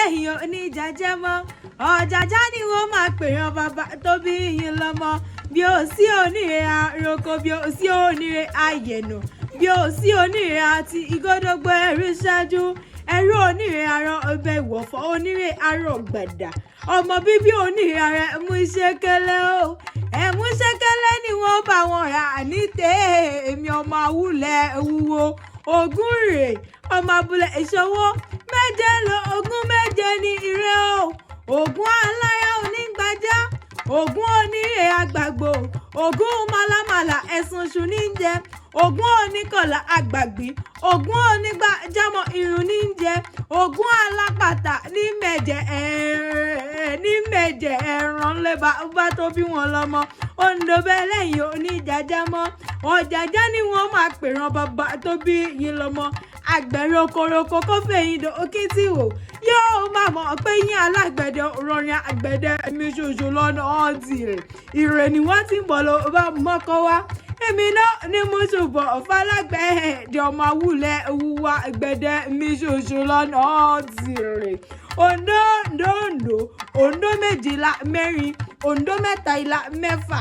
lẹ́yìn oníjàjẹ́ mọ́ ọ̀jàjà ni wọ́n máa pèèyàn bàbá tó bí yín lọ́mọ bí ó sí oníire àròkọ bí ó sí oníire àyẹ̀nù bí ó sí oníire àti ìgódógbó ẹrú ṣáájú ẹrú oníire arọ ọbẹ̀ ìwọ̀fọ̀ oníire arọ gbàdà ọmọ bíbí oníire ara ẹ̀mú ṣẹ́kẹ́lẹ́ o ẹ̀mú ṣẹ́kẹ́lẹ́ ni wọ́n bá wọn rà ní tèmi ọmọ awúlẹ̀ wúwo ogún rèé ọmọ abúlé ìṣòwò méje lọ ogún méje ní ire o ogún aláya onígbàjá ogún oníire àgbàgbò ogún málámàlà ẹ̀sùn ṣù ní jẹ ogún oníkọ̀là àgbàgbé ogún onígbàjámọ̀ irun ní jẹ ogún alápàtà ní mẹ̀jẹ̀ ẹ̀ràn lẹ́bàá bá tó bí wọn lọ́mọ Ondo bẹ́ẹ̀ lẹ́yìn oníjàjá mọ́ ọ̀jàjá ni wọ́n máa pèrán bàbá tó bí yín lọ́mọ àgbẹ̀rẹ̀ okoroko kó fẹ̀yìn dò òkìtì wò yóò máa mọ̀ pé yín alágbẹ̀dẹ rọrin àgbẹ̀dẹ mi ṣoṣo lọ́nà ọ̀tì rẹ̀ ìrè ni wọ́n ti ń bọ̀ lọ bá mọ́kọ́ wá èmi náà ni mo ṣùbọ̀ ọ̀fàlágbẹ̀ẹ́dẹ̀ ọmọ awúlẹ̀ wúwa àgbẹ̀dẹ mi ṣoṣo lọ́nà ọ̀tì rẹ̀ Ondo méjìlá mẹ́rin Ondo mẹ́ta ìlà mẹ́fà.